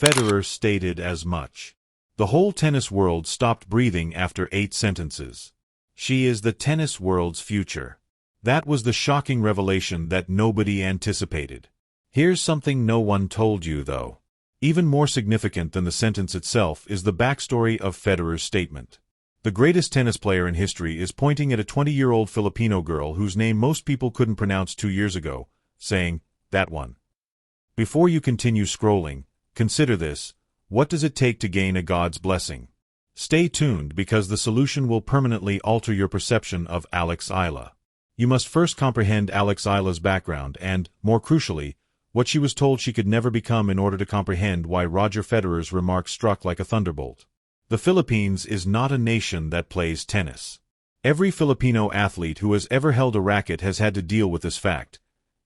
Federer stated as much. The whole tennis world stopped breathing after 8 sentences. She is the tennis world's future. That was the shocking revelation that nobody anticipated. Here's something no one told you, though. Even more significant than the sentence itself is the backstory of Federer's statement. The greatest tennis player in history is pointing at a 20-year-old Filipino girl whose name most people couldn't pronounce 2 years ago, saying, "That one." Before you continue scrolling, consider this: what does it take to gain a God's blessing? Stay tuned, because the solution will permanently alter your perception of Alex Eala. You must first comprehend Alex Eala's background and, more crucially, what she was told she could never become in order to comprehend why Roger Federer's remarks struck like a thunderbolt. The Philippines is not a nation that plays tennis. Every Filipino athlete who has ever held a racket has had to deal with this fact.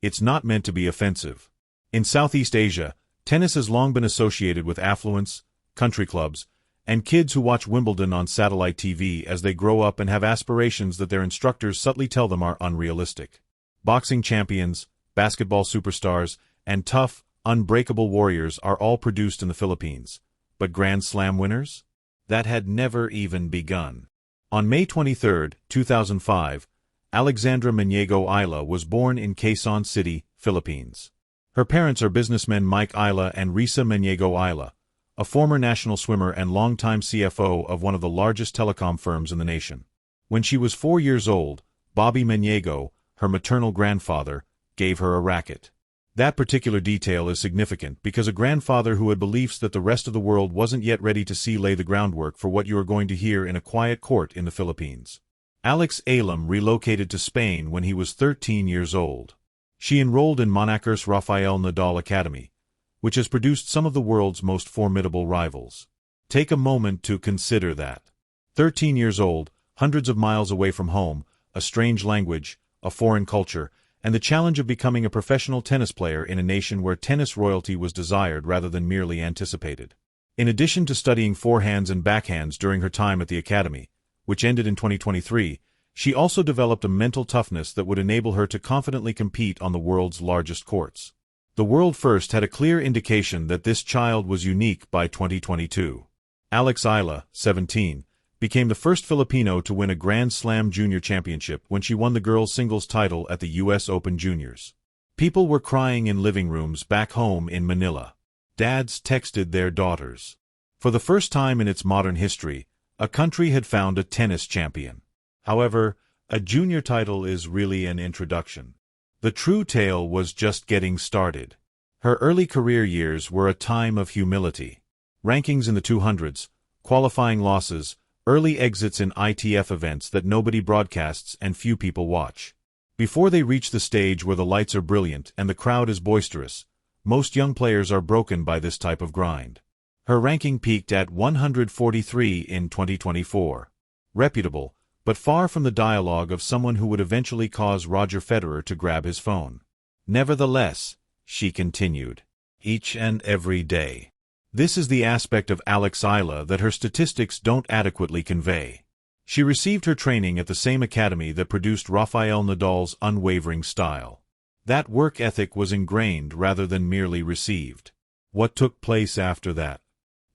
It's not meant to be offensive. In Southeast Asia, tennis has long been associated with affluence, country clubs, and kids who watch Wimbledon on satellite TV as they grow up and have aspirations that their instructors subtly tell them are unrealistic. Boxing champions, basketball superstars, and tough, unbreakable warriors are all produced in the Philippines. But Grand Slam winners? That had never even begun. On May 23, 2005, Alexandra Maniego Eala was born in Quezon City, Philippines. Her parents are businessmen Mike Eala and Risa Maniego Eala, a former national swimmer and longtime CFO of one of the largest telecom firms in the nation. When she was 4 years old, Bobby Maniego, her maternal grandfather, gave her a racket. That particular detail is significant because a grandfather who had beliefs that the rest of the world wasn't yet ready to see lay the groundwork for what you are going to hear in a quiet court in the Philippines. Alex Eala relocated to Spain when he was 13 years old. She enrolled in Monaco's Rafael Nadal Academy, which has produced some of the world's most formidable rivals. Take a moment to consider that. 13 years old, hundreds of miles away from home, a strange language, a foreign culture, and the challenge of becoming a professional tennis player in a nation where tennis royalty was desired rather than merely anticipated. In addition to studying forehands and backhands during her time at the academy, which ended in 2023, she also developed a mental toughness that would enable her to confidently compete on the world's largest courts. The world first had a clear indication that this child was unique by 2022. Alex Eala, 17, became the first Filipino to win a Grand Slam Junior Championship when she won the girls' singles title at the U.S. Open Juniors. People were crying in living rooms back home in Manila. Dads texted their daughters. For the first time in its modern history, a country had found a tennis champion. However, a junior title is really an introduction. The true tale was just getting started. Her early career years were a time of humility. Rankings in the 200s, qualifying losses, early exits in ITF events that nobody broadcasts and few people watch. Before they reach the stage where the lights are brilliant and the crowd is boisterous, most young players are broken by this type of grind. Her ranking peaked at 143 in 2024. Reputable, but far from the dialogue of someone who would eventually cause Roger Federer to grab his phone. Nevertheless, she continued, each and every day. This is the aspect of Alex Eala that her statistics don't adequately convey. She received her training at the same academy that produced Rafael Nadal's unwavering style. That work ethic was ingrained rather than merely received. What took place after that?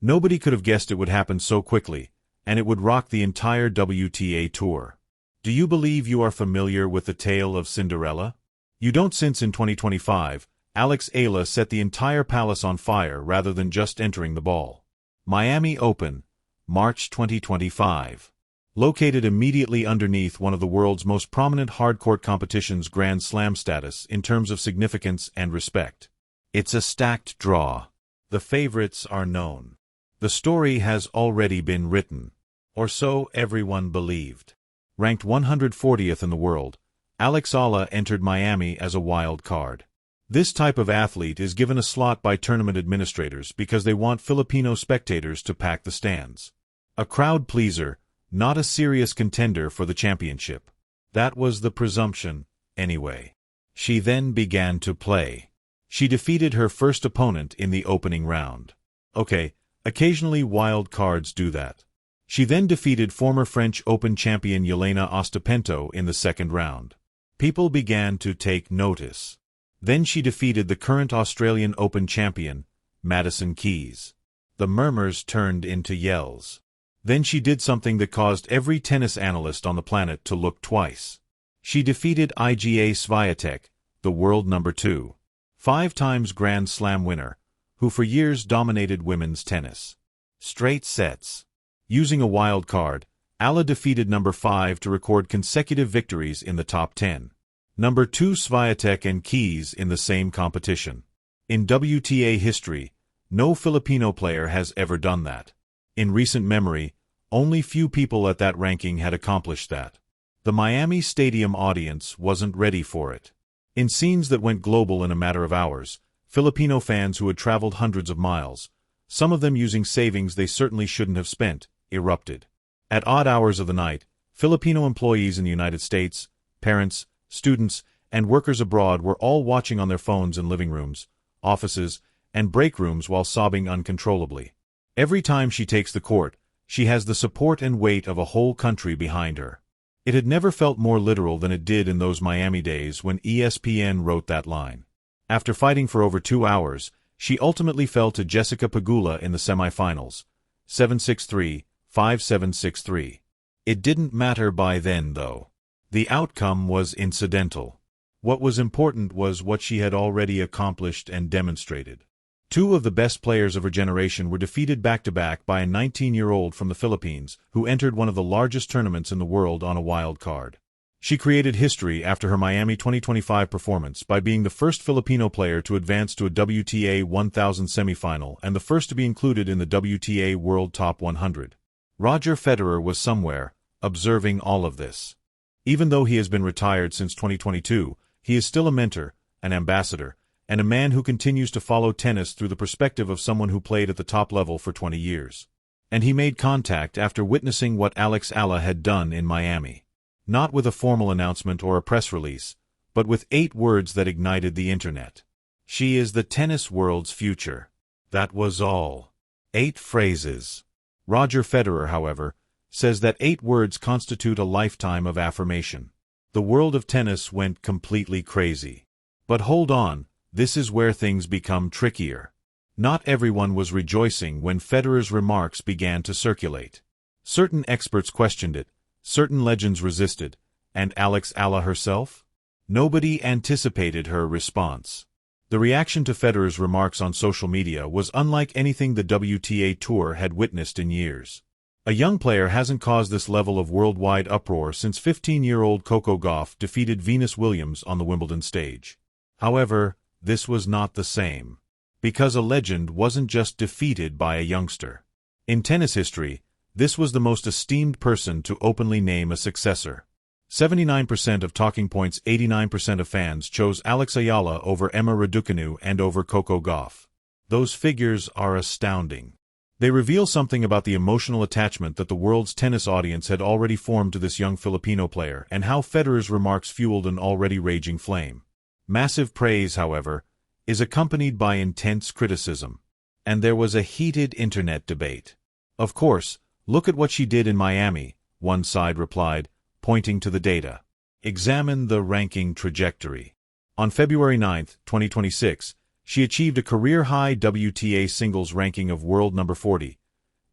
Nobody could have guessed it would happen so quickly, and it would rock the entire WTA tour. Do you believe you are familiar with the tale of Cinderella? You don't, since in 2025, Alex Eala set the entire palace on fire rather than just entering the ball. Miami Open, March 2025. Located immediately underneath one of the world's most prominent hardcourt competitions' Grand Slam status in terms of significance and respect. It's a stacked draw. The favorites are known. The story has already been written. Or so everyone believed. Ranked 140th in the world, Alex Eala entered Miami as a wild card. This type of athlete is given a slot by tournament administrators because they want Filipino spectators to pack the stands. A crowd pleaser, not a serious contender for the championship. That was the presumption, anyway. She then began to play. She defeated her first opponent in the opening round. Okay, occasionally wild cards do that. She then defeated former French Open champion Yelena Ostapenko in the second round. People began to take notice. Then she defeated the current Australian Open champion, Madison Keys. The murmurs turned into yells. Then she did something that caused every tennis analyst on the planet to look twice. She defeated Iga Swiatek, the world number 2, 5 times Grand Slam winner, who for years dominated women's tennis. Straight sets. Using a wild card, Eala defeated number 5 to record consecutive victories in the top 10. Number 2 Swiatek and Keys in the same competition. In WTA history, no Filipino player has ever done that. In recent memory, only few people at that ranking had accomplished that. The Miami Stadium audience wasn't ready for it. In scenes that went global in a matter of hours, Filipino fans who had traveled hundreds of miles, some of them using savings they certainly shouldn't have spent, erupted. At odd hours of the night, Filipino employees in the United States, parents, students, and workers abroad were all watching on their phones in living rooms, offices, and break rooms while sobbing uncontrollably. Every time she takes the court, she has the support and weight of a whole country behind her. It had never felt more literal than it did in those Miami days when ESPN wrote that line. After fighting for over 2 hours, she ultimately fell to Jessica Pegula in the semifinals, 7-6-3, 5-7-6-3. It didn't matter by then, though. The outcome was incidental. What was important was what she had already accomplished and demonstrated. 2 of the best players of her generation were defeated back-to-back by a 19-year-old from the Philippines who entered one of the largest tournaments in the world on a wild card. She created history after her Miami 2025 performance by being the first Filipino player to advance to a WTA 1000 semifinal and the first to be included in the WTA World Top 100. Roger Federer was somewhere, observing all of this. Even though he has been retired since 2022, he is still a mentor, an ambassador, and a man who continues to follow tennis through the perspective of someone who played at the top level for 20 years. And he made contact after witnessing what Alex Eala had done in Miami. Not with a formal announcement or a press release, but with 8 words that ignited the internet. She is the tennis world's future. That was all. 8 phrases. Roger Federer, however, says that 8 words constitute a lifetime of affirmation. The world of tennis went completely crazy. But hold on, this is where things become trickier. Not everyone was rejoicing when Federer's remarks began to circulate. Certain experts questioned it, certain legends resisted, and Alex Eala herself? Nobody anticipated her response. The reaction to Federer's remarks on social media was unlike anything the WTA Tour had witnessed in years. A young player hasn't caused this level of worldwide uproar since 15-year-old Coco Gauff defeated Venus Williams on the Wimbledon stage. However, this was not the same. Because a legend wasn't just defeated by a youngster. In tennis history, this was the most esteemed person to openly name a successor. 79% of Talking Point's 89% of fans chose Alex Eala over Emma Raducanu and over Coco Gauff. Those figures are astounding. They reveal something about the emotional attachment that the world's tennis audience had already formed to this young Filipino player and how Federer's remarks fueled an already raging flame. Massive praise, however, is accompanied by intense criticism. And there was a heated internet debate. Of course, look at what she did in Miami, one side replied, pointing to the data. Examine the ranking trajectory. On February 9, 2026, she achieved a career-high WTA singles ranking of world number 40,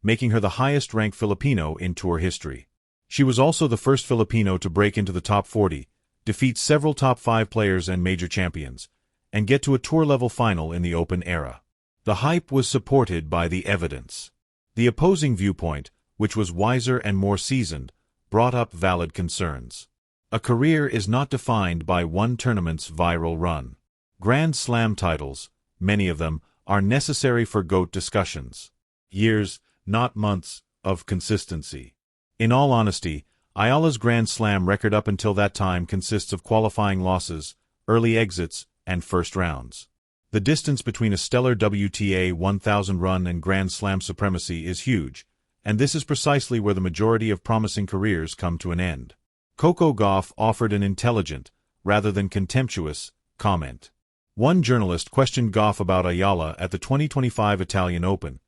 making her the highest-ranked Filipino in tour history. She was also the first Filipino to break into the top 40, defeat several top 5 players and major champions, and get to a tour-level final in the Open era. The hype was supported by the evidence. The opposing viewpoint, which was wiser and more seasoned, brought up valid concerns. A career is not defined by one tournament's viral run. Grand Slam titles, many of them, are necessary for GOAT discussions. Years, not months, of consistency. In all honesty, Eala's Grand Slam record up until that time consists of qualifying losses, early exits, and first rounds. The distance between a stellar WTA 1000 run and Grand Slam supremacy is huge, and this is precisely where the majority of promising careers come to an end. Coco Gauff offered an intelligent, rather than contemptuous, comment. One journalist questioned Gauff about Eala at the 2025 Italian Open,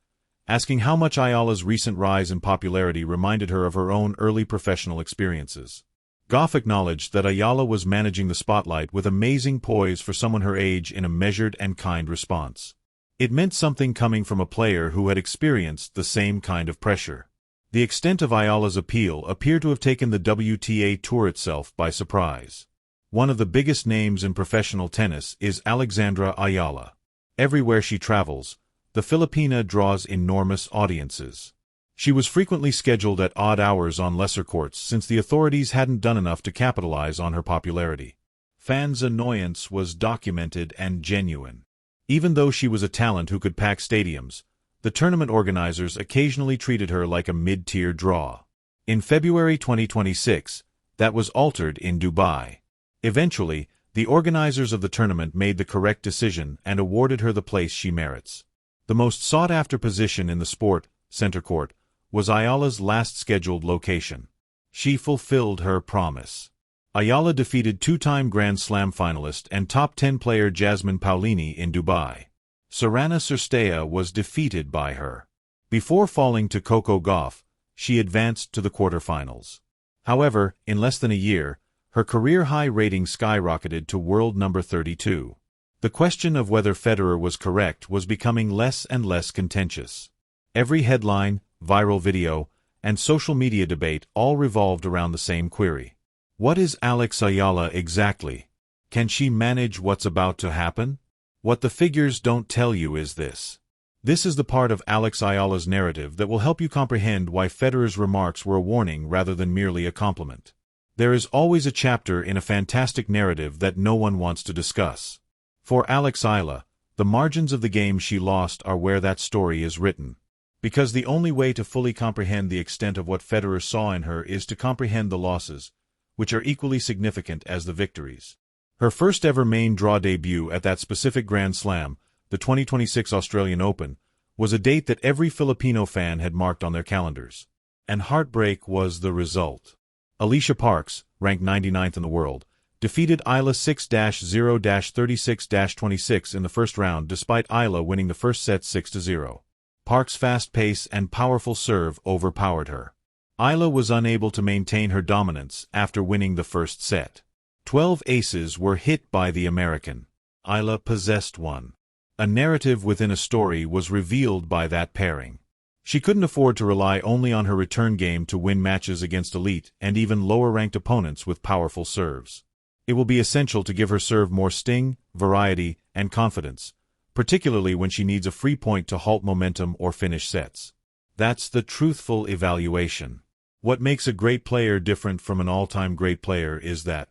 asking how much Eala's recent rise in popularity reminded her of her own early professional experiences. Gauff acknowledged that Eala was managing the spotlight with amazing poise for someone her age in a measured and kind response. It meant something coming from a player who had experienced the same kind of pressure. The extent of Eala's appeal appeared to have taken the WTA Tour itself by surprise. One of the biggest names in professional tennis is Alexandra Eala. Everywhere she travels, the Filipina draws enormous audiences. She was frequently scheduled at odd hours on lesser courts since the authorities hadn't done enough to capitalize on her popularity. Fans' annoyance was documented and genuine. Even though she was a talent who could pack stadiums, the tournament organizers occasionally treated her like a mid-tier draw. In February 2026, that was altered in Dubai. Eventually, the organizers of the tournament made the correct decision and awarded her the place she merits. The most sought-after position in the sport, center court, was Eala's last scheduled location. She fulfilled her promise. Eala defeated two-time Grand Slam finalist and top 10 player Jasmine Paolini in Dubai. Sorana Cirstea was defeated by her. Before falling to Coco Gauff, she advanced to the quarterfinals. However, in less than a year, her career-high rating skyrocketed to world number 32. The question of whether Federer was correct was becoming less and less contentious. Every headline, viral video, and social media debate all revolved around the same query. What is Alex Eala exactly? Can she manage what's about to happen? What the figures don't tell you is this. This is the part of Alex Eala's narrative that will help you comprehend why Federer's remarks were a warning rather than merely a compliment. There is always a chapter in a fantastic narrative that no one wants to discuss. For Alex Eala, the margins of the game she lost are where that story is written. Because the only way to fully comprehend the extent of what Federer saw in her is to comprehend the losses, which are equally significant as the victories. Her first-ever main draw debut at that specific Grand Slam, the 2026 Australian Open, was a date that every Filipino fan had marked on their calendars. And heartbreak was the result. Alicia Parks, ranked 99th in the world, defeated Eala 6-0-36-26 in the first round despite Eala winning the first set 6-0. Parks' fast pace and powerful serve overpowered her. Eala was unable to maintain her dominance after winning the first set. 12 aces were hit by the American. Eala possessed one. A narrative within a story was revealed by that pairing. She couldn't afford to rely only on her return game to win matches against elite and even lower-ranked opponents with powerful serves. It will be essential to give her serve more sting, variety, and confidence, particularly when she needs a free point to halt momentum or finish sets. That's the truthful evaluation. What makes a great player different from an all-time great player is that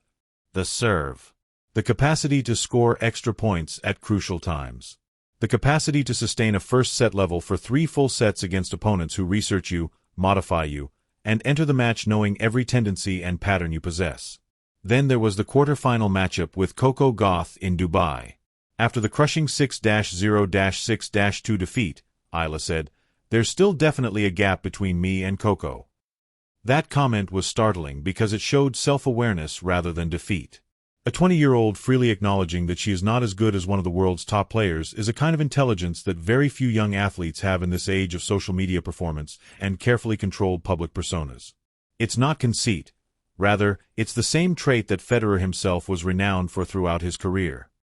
the serve. The capacity to score extra points at crucial times. The capacity to sustain a first set level for 3 full sets against opponents who research you, modify you, and enter the match knowing every tendency and pattern you possess. Then there was the quarter-final matchup with Coco Gauff in Dubai. After the crushing 6-0-6-2 defeat, Eala said, "There's still definitely a gap between me and Coco." That comment was startling because it showed self-awareness rather than defeat. A 20-year-old freely acknowledging that she is not as good as one of the world's top players is a kind of intelligence that very few young athletes have in this age of social media performance and carefully controlled public personas. It's not conceit. Rather, it's the same trait that Federer himself was renowned for throughout his career.